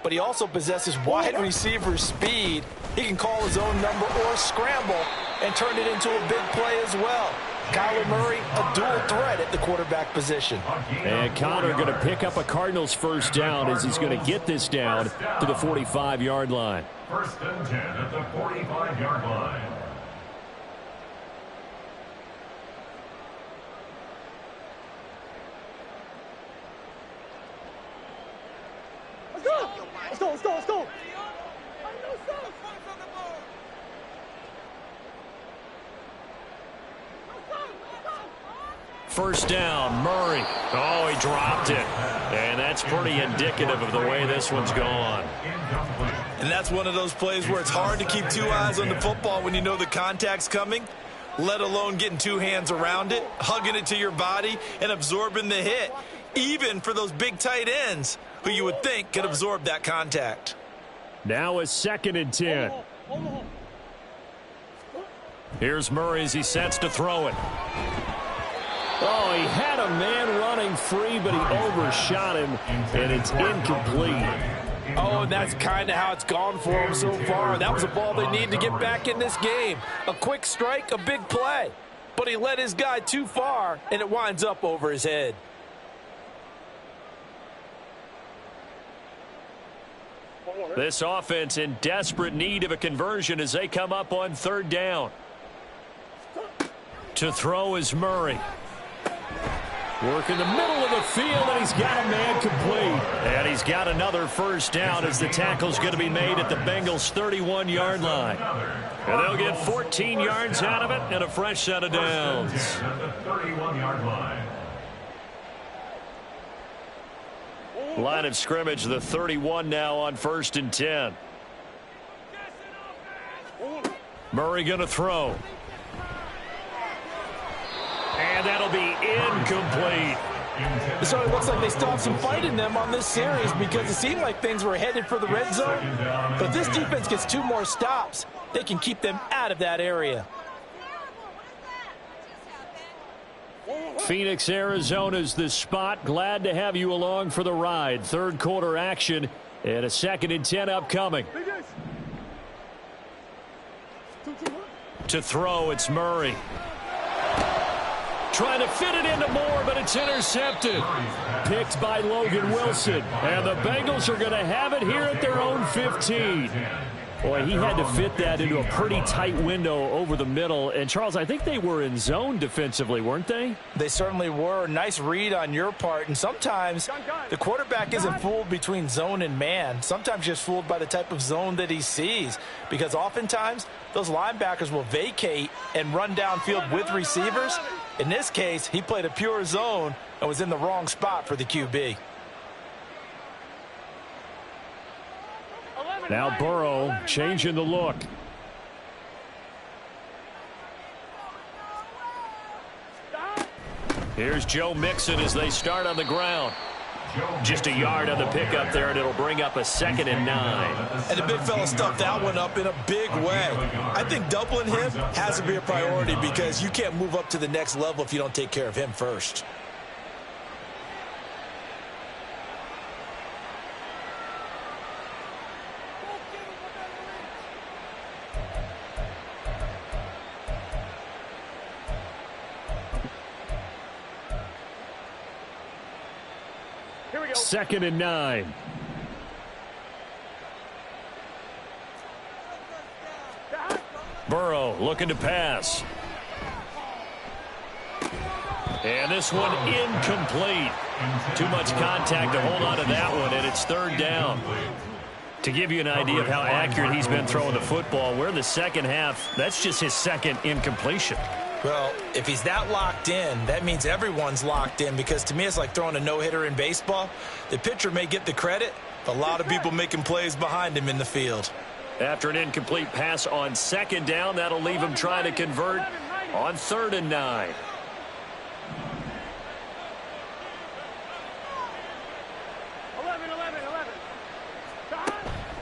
[SPEAKER 5] but he also possesses wide receiver speed. He can call his own number or scramble and turn it into a big play as well. Kyler Murray, a dual threat at the quarterback position.
[SPEAKER 2] And Connor going to pick up a Cardinals first down as he's going to get this down to the 45-yard line.
[SPEAKER 6] First and 10 at the 45-yard line.
[SPEAKER 3] Let's go.
[SPEAKER 2] First down, Murray. Oh, he dropped it. And that's pretty indicative of the way this one's gone.
[SPEAKER 4] And that's one of those plays where it's hard to keep 2 eyes on the football when you know the contact's coming, let alone getting 2 hands around it, hugging it to your body, and absorbing the hit, even for those big tight ends who you would think could absorb that contact.
[SPEAKER 2] Now a second and 10. Here's Murray as he sets to throw it. Oh, he had a man running free, but he overshot him, and it's incomplete.
[SPEAKER 5] Oh, and that's kind of how it's gone for him so far. That was a ball they need to get back in this game. A quick strike, a big play. But he led his guy too far, and it winds up over his head.
[SPEAKER 2] This offense in desperate need of a conversion as they come up on third down. To throw is Murray. Work in the middle of the field, and he's got a man complete. And he's got another first down as the tackle's going to be made at the Bengals' 31-yard line. And they'll get 14 yards out of it and a fresh set of downs.
[SPEAKER 6] At the 31-yard line.
[SPEAKER 2] Line of scrimmage, the 31 now on 1st and 10. Murray going to throw. And that'll be incomplete.
[SPEAKER 5] So it looks like they still have some fight in them on this series because it seemed like things were headed for the red zone. But this defense gets 2 more stops. They can keep them out of that area.
[SPEAKER 2] Phoenix, Arizona's the spot. Glad to have you along for the ride. Third quarter action and a 2nd and 10 upcoming. To throw, it's Murray. Trying to fit it into Moore, but it's intercepted. Picked by Logan Wilson. And the Bengals are going to have it here at their own 15. Boy, he had to fit that into a pretty tight window over the middle. And, Charles, I think they were in zone defensively, weren't they?
[SPEAKER 5] They certainly were. Nice read on your part. And sometimes the quarterback isn't fooled between zone and man. Sometimes just fooled by the type of zone that he sees. Because oftentimes those linebackers will vacate and run downfield with receivers. In this case, he played a pure zone and was in the wrong spot for the QB.
[SPEAKER 2] Now Burrow changing the look. Here's Joe Mixon as they start on the ground. Just a yard on the pickup there, and it'll bring up a 2nd and 9.
[SPEAKER 4] And the big fella stuffed that one up in a big way. I think doubling him has to be a priority because you can't move up to the next level if you don't take care of him first.
[SPEAKER 3] Here we go.
[SPEAKER 2] 2nd and 9. Burrow looking to pass. And this one incomplete. Too much contact to hold on to that one, and it's 3rd down. To give you an idea of how accurate he's been throwing the football, we're in the second half. That's just his 2nd incompletion.
[SPEAKER 4] Well, if he's that locked in, that means everyone's locked in because to me it's like throwing a no-hitter in baseball. The pitcher may get the credit, but a lot of people making plays behind him in the field.
[SPEAKER 2] After an incomplete pass on 2nd down, that'll leave him trying to convert on 3rd and 9.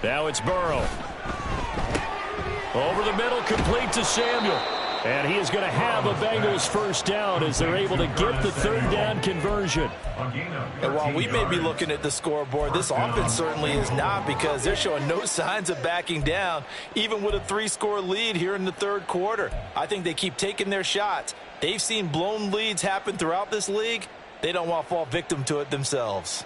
[SPEAKER 2] Now it's Burrow. Over the middle, complete to Samuel. And he is going to have a Bengals first down as they're able to get the 3rd down conversion.
[SPEAKER 5] And while we may be looking at the scoreboard, this offense certainly is not because they're showing no signs of backing down, even with a 3-score lead here in the 3rd quarter. I think they keep taking their shots. They've seen blown leads happen throughout this league. They don't want to fall victim to it themselves.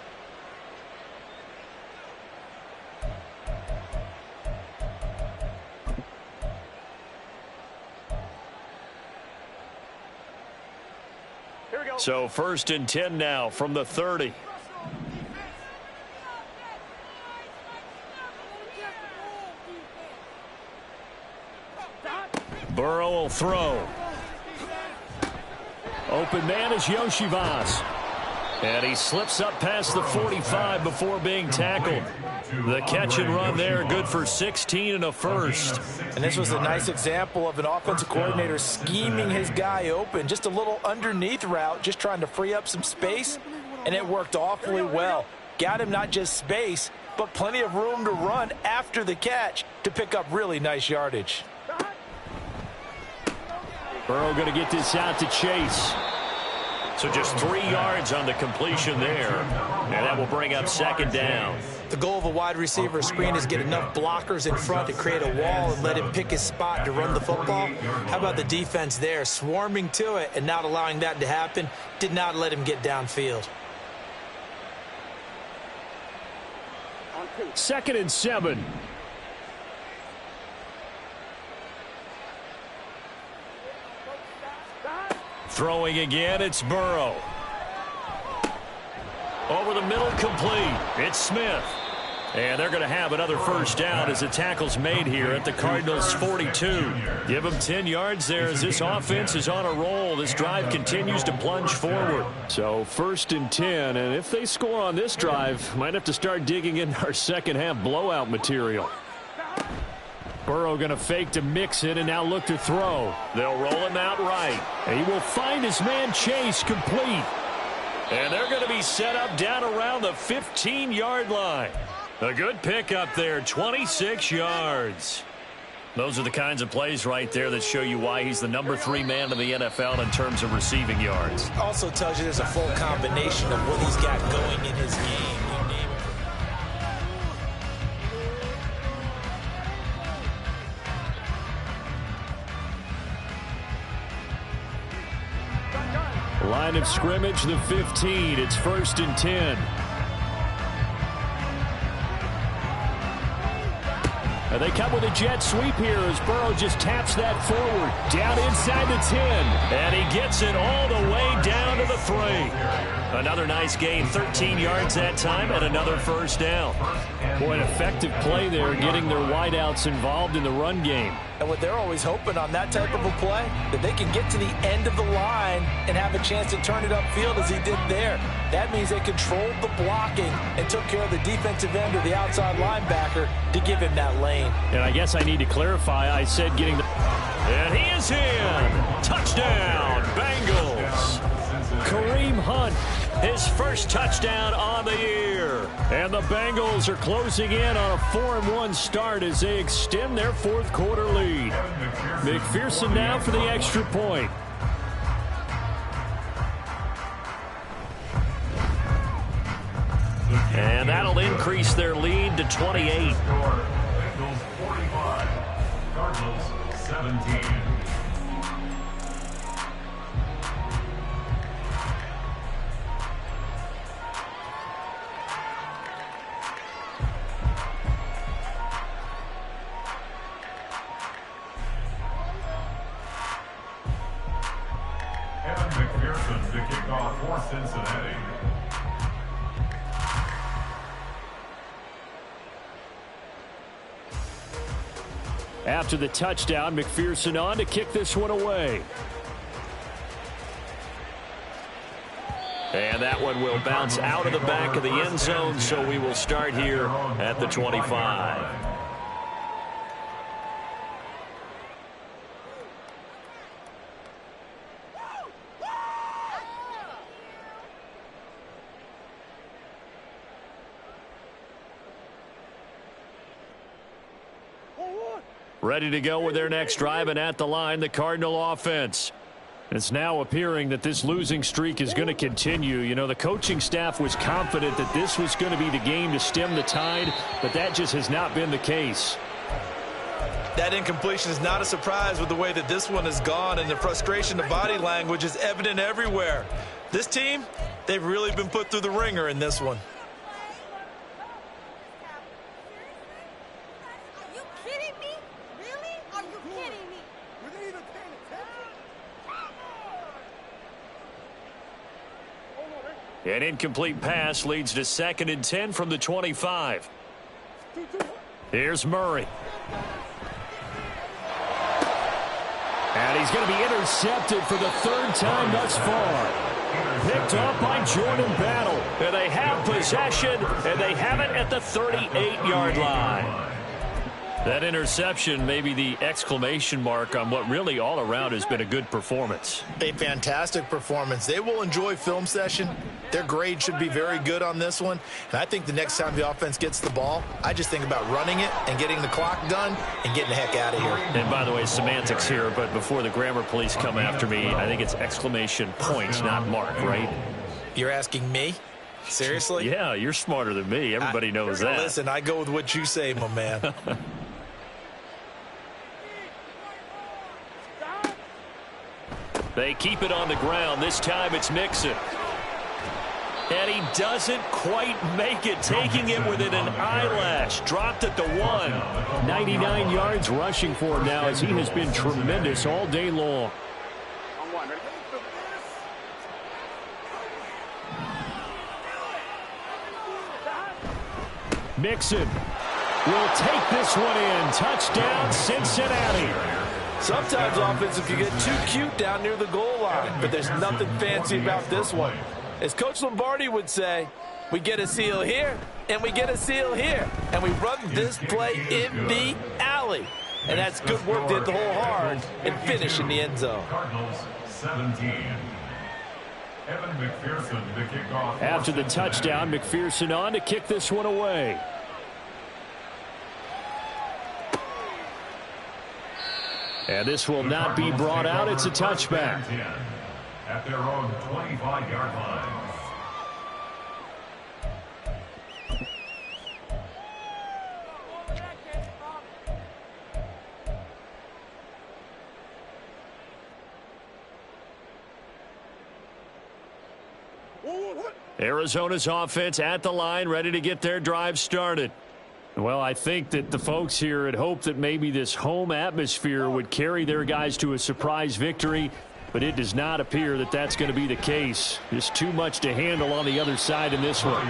[SPEAKER 2] So 1st and 10 now from the 30. Burrow will throw. Open man is Yoshivas. And he slips up past the 45 before being tackled. The catch and run there, good for 16 and a first.
[SPEAKER 5] And this was a nice example of an offensive coordinator scheming his guy open. Just a little underneath route, just trying to free up some space. And it worked awfully well. Got him not just space, but plenty of room to run after the catch to pick up really nice yardage.
[SPEAKER 2] Burrow going to get this out to Chase.
[SPEAKER 1] So just 3 yards on the completion there. And that will bring up second down.
[SPEAKER 5] The goal of a wide receiver screen is get enough blockers in front to create a wall and let him pick his spot to run the football. How about the defense there, swarming to it and not allowing that to happen? Did not let him get downfield.
[SPEAKER 2] 2nd and 7.
[SPEAKER 1] Throwing again, it's Burrow. Over the middle, complete. It's Smith. And they're going to have another first down as the tackle's made here at the Cardinals' 42. Give them 10 yards there as this offense is on a roll. This drive continues to plunge forward.
[SPEAKER 2] So 1st and 10, and if they score on this drive, might have to start digging in our second-half blowout material. Burrow going to fake to mix it and now look to throw.
[SPEAKER 1] They'll roll him out right.
[SPEAKER 2] And he will find his man Chase complete.
[SPEAKER 1] And they're going to be set up down around the 15-yard line. A good pickup there, 26 yards. Those are the kinds of plays right there that show you why he's the number 3 man in the NFL in terms of receiving yards.
[SPEAKER 5] Also tells you there's a full combination of what he's got going in his game.
[SPEAKER 2] Line of scrimmage, the 15. It's 1st and 10. And they come with a jet sweep here as Burrow just taps that forward. Down inside the 10.
[SPEAKER 1] And he gets it all the way down to the 3. Another nice gain, 13 yards that time, and another first down.
[SPEAKER 2] Boy, an effective play there, getting their wideouts involved in the run game.
[SPEAKER 5] And what they're always hoping on that type of a play, that they can get to the end of the line and have a chance to turn it upfield as he did there. That means they controlled the blocking and took care of the defensive end or the outside linebacker to give him that lane.
[SPEAKER 2] And I guess I need to clarify, I said getting the...
[SPEAKER 1] And he is in. Touchdown, Bengals.
[SPEAKER 2] Kareem Hunt,
[SPEAKER 1] his first touchdown on the year.
[SPEAKER 2] And the Bengals are closing in on a 4-1 start as they extend their 4th quarter lead. McPherson now for the extra point.
[SPEAKER 1] And that'll increase their lead to 28.
[SPEAKER 6] Bengals 45, Cardinals 17. McPherson to kick off for Cincinnati.
[SPEAKER 2] After the touchdown, McPherson on to kick this one away.
[SPEAKER 1] And that one will bounce out of the back of the end zone, so we will start here at the 25.
[SPEAKER 2] Ready to go with their next drive, and at the line, the Cardinal offense. It's now appearing that this losing streak is going to continue. You know, the coaching staff was confident that this was going to be the game to stem the tide, but that just has not been the case.
[SPEAKER 5] That incompletion is not a surprise with the way that this one has gone, and the frustration, the body language is evident everywhere. This team, they've really been put through the ringer in this one.
[SPEAKER 1] An incomplete pass leads to 2nd and 10 from the 25.
[SPEAKER 2] Here's Murray. And he's going to be intercepted for the 3rd time thus far. Picked up by Jordan Battle.
[SPEAKER 1] And they have possession, and they have it at the 38-yard line.
[SPEAKER 2] That interception may be the exclamation mark on what really all around has been a good performance.
[SPEAKER 5] A fantastic performance. They will enjoy film session. Their grade should be very good on this one. And I think the next time the offense gets the ball, I just think about running it and getting the clock done and getting the heck out of here.
[SPEAKER 2] And by the way, semantics here, but before the grammar police come after me, I think it's exclamation points, not mark, right?
[SPEAKER 5] You're asking me? Seriously?
[SPEAKER 2] Yeah, you're smarter than me. Everybody knows that.
[SPEAKER 5] Listen, I go with what you say, my man.
[SPEAKER 2] They keep it on the ground. This time it's Mixon. And he doesn't quite make it, taking it within an eyelash. Dropped at the 1. 99 yards rushing for him now as he has been tremendous all day long. Mixon will take this one in. Touchdown, Cincinnati.
[SPEAKER 7] Sometimes offense can get too cute down near the goal line, but there's nothing fancy about this one. As Coach Lombardi would say, we get a seal here, and we get a seal here, and we run this play in the alley. And that's good work to hit the hole hard and finish in the end zone.
[SPEAKER 6] Cardinals 17. Evan McPherson to kick off.
[SPEAKER 2] After the touchdown, McPherson on to kick this one away. And this will not be brought out. It's a touchback.
[SPEAKER 6] At their own 25-yard line.
[SPEAKER 2] Arizona's offense at the line, ready to get their drive started. Well, I think that the folks here had hoped that maybe this home atmosphere would carry their guys to a surprise victory, but it does not appear that that's going to be the case. Just too much to handle on the other side in this one.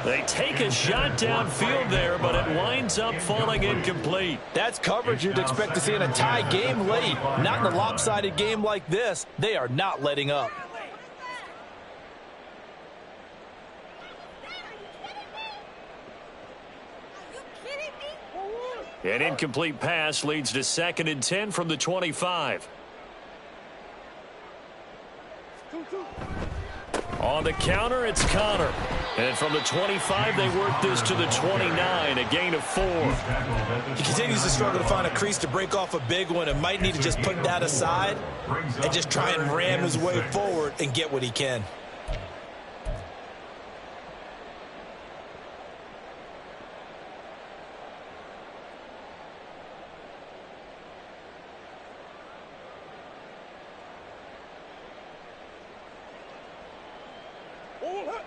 [SPEAKER 2] They take a shot downfield there, but it winds up falling incomplete.
[SPEAKER 7] That's coverage you'd expect to see in a tie game late. Not in a lopsided game like this. They are not letting up.
[SPEAKER 2] An incomplete pass leads to 2nd and 10 from the 25. On the counter, it's Connor. And from the 25, they work this to the 29, a gain of 4.
[SPEAKER 5] He continues to struggle to find a crease to break off a big one and might need to just put that aside and just try and ram his way forward and get what he can.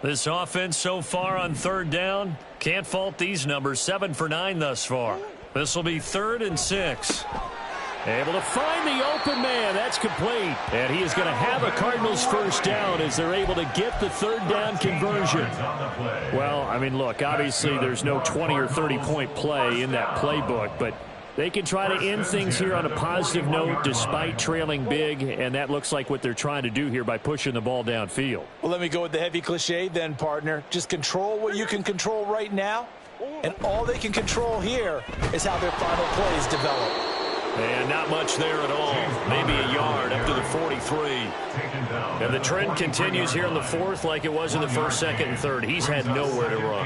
[SPEAKER 2] This offense so far on 3rd down, can't fault these numbers. 7 for 9 thus far. This will be 3rd and 6. Able to find the open man. That's complete. And he is going to have a Cardinals first down as they're able to get the 3rd down conversion. Well, I mean, look, obviously there's no 20 or 30-point play in that playbook, but they can try to end things here on a positive note despite trailing big, and that looks like what they're trying to do here by pushing the ball downfield.
[SPEAKER 7] Well, let me go with the heavy cliche then, partner. Just control what you can control right now, and all they can control here is how their final plays develop.
[SPEAKER 2] And not much there at all. Maybe a yard up to the 43. And the trend continues here in the 4th like it was in the 1st, 2nd, and 3rd. He's had nowhere to run.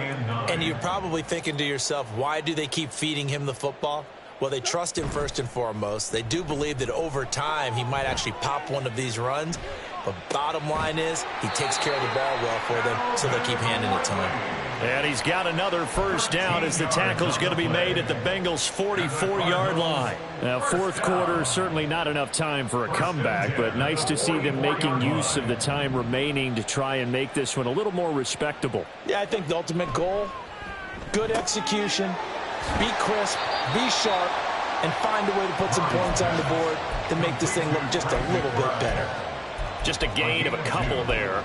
[SPEAKER 5] And you're probably thinking to yourself, why do they keep feeding him the football? Well, they trust him first and foremost. They do believe that over time he might actually pop one of these runs. But bottom line is he takes care of the ball well for them, so they keep handing it to him.
[SPEAKER 2] And he's got another first down as the tackle's going to be made at the Bengals' 44-yard line. Now, 4th quarter, certainly not enough time for a comeback, but nice to see them making use of the time remaining to try and make this one a little more respectable.
[SPEAKER 7] Yeah, I think the ultimate goal, good execution, be crisp, be sharp, and find a way to put some points on the board to make this thing look just a little bit better.
[SPEAKER 2] Just a gain of a couple there,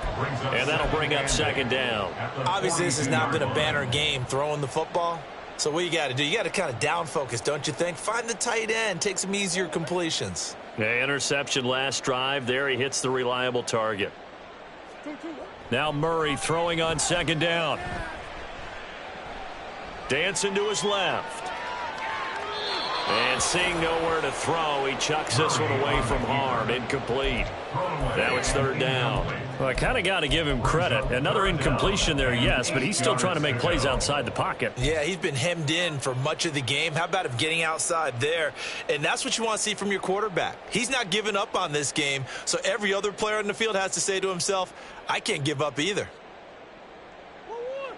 [SPEAKER 2] and that'll bring up 2nd down.
[SPEAKER 5] Obviously, this has not been a banner game throwing the football. So what you got to do, you got to kind of down focus, don't you think? Find the tight end, take some easier completions.
[SPEAKER 2] The interception last drive. There he hits the reliable target. Now Murray throwing on 2nd down. Dancing to his left.
[SPEAKER 1] And seeing nowhere to throw, he chucks this one away from harm. Incomplete. Now it's third down.
[SPEAKER 2] Well, I kind of got to give him credit. Another incompletion there, yes, but he's still trying to make plays outside the pocket.
[SPEAKER 5] Yeah, he's been hemmed in for much of the game. How about him getting outside there? And that's what you want to see from your quarterback. He's not giving up on this game, so every other player on the field has to say to himself, I can't give up either.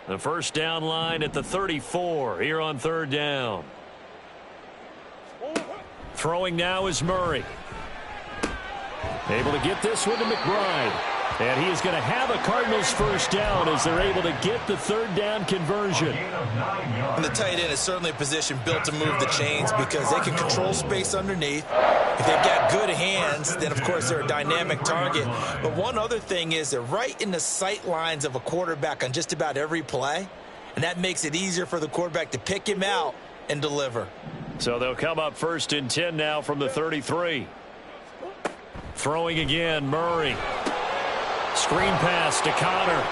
[SPEAKER 1] The first down line at the 34 here on third down. Throwing now is Murray. Able to get this one to McBride. And he is going to have a Cardinals first down as they're able to get the third down conversion.
[SPEAKER 5] And the tight end is certainly a position built to move the chains because they can control space underneath. If they've got good hands, then, of course, they're a dynamic target. But one other thing is they're right in the sight lines of a quarterback on just about every play. And that makes it easier for the quarterback to pick him out and deliver.
[SPEAKER 2] So they'll come up first and 10 now from the 33. Throwing again, Murray. Screen pass to Connor.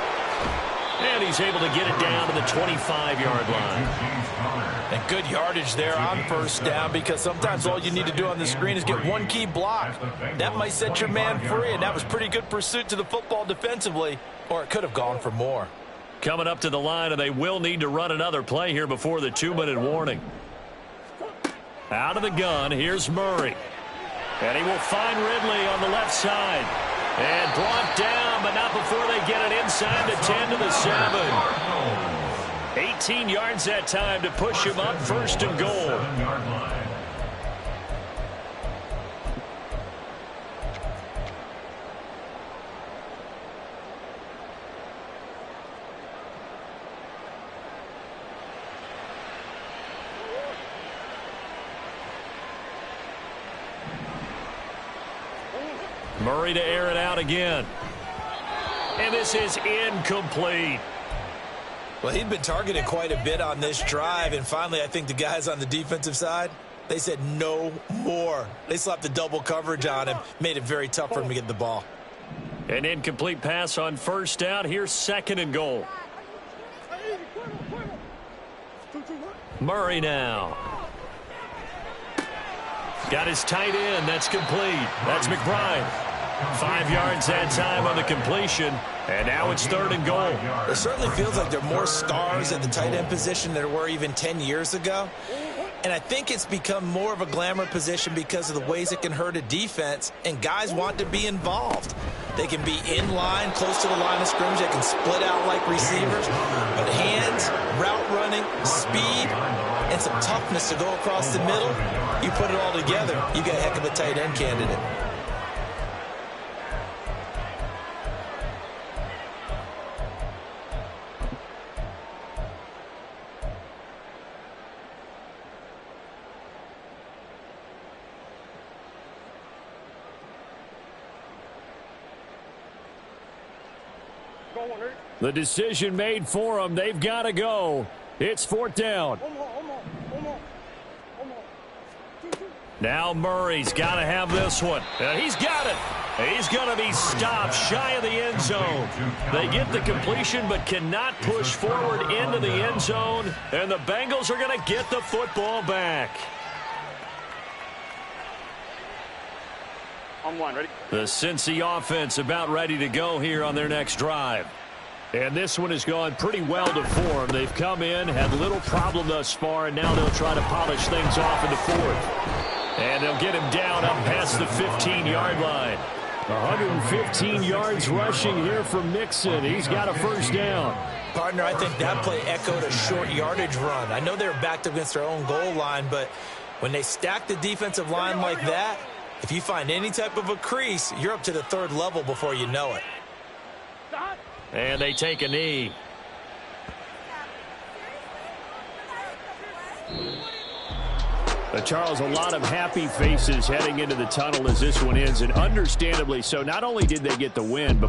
[SPEAKER 2] And he's able to get it down to the 25-yard line.
[SPEAKER 7] And good yardage there on first down because sometimes all you need to do on the screen is get one key block. That might set your man free, and that was pretty good pursuit to the football defensively, or it could have gone for more.
[SPEAKER 2] Coming up to the line, and they will need to run another play here before the 2-minute warning. Out of the gun, here's Murray. And he will find Ridley on the left side. And brought down, but not before they get it inside the 10 to the 7. 18 yards that time to push him up first and goal. Murray to air it out again. And this is incomplete.
[SPEAKER 5] Well, he'd been targeted quite a bit on this drive, and finally I think the guys on the defensive side, they said no more. They slapped the double coverage on him, made it very tough for him to get the ball.
[SPEAKER 2] An incomplete pass on first down. Here's second and goal. Murray now. Got his tight end. That's complete. That's McBride. 5 yards that time on the completion. And now it's third and goal.
[SPEAKER 5] It certainly feels like there are more stars at the tight end position than there were even 10 years ago. And I think it's become more of a glamour position because of the ways it can hurt a defense, and guys want to be involved. They can be in line, close to the line of scrimmage. They can split out like receivers. But hands, route running, speed, and some toughness to go across the middle, you put it all together, you got a heck of a tight end candidate.
[SPEAKER 2] The decision made for them. They've got to go. It's fourth down. Now Murray's got to have this one. He's got it. He's going to be stopped shy of the end zone. They get the completion but cannot push forward into the end zone. And the Bengals are going to get the football back.
[SPEAKER 3] On one, ready?
[SPEAKER 2] The Cincy offense about ready to go here on their next drive. And this one has gone pretty well to form. They've come in, had little problem thus far, and now they'll try to polish things off in the fourth. And they'll get him down up past the 15-yard line. 115 yards rushing here from Mixon. He's got a first down.
[SPEAKER 5] Partner, I think that play echoed a short yardage run. I know they were backed up against their own goal line, but when they stack the defensive line like that, if you find any type of a crease, you're up to the third level before you know it.
[SPEAKER 2] And they take a knee. Charles, a lot of happy faces heading into the tunnel as this one ends, and understandably so. Not only did they get the win, but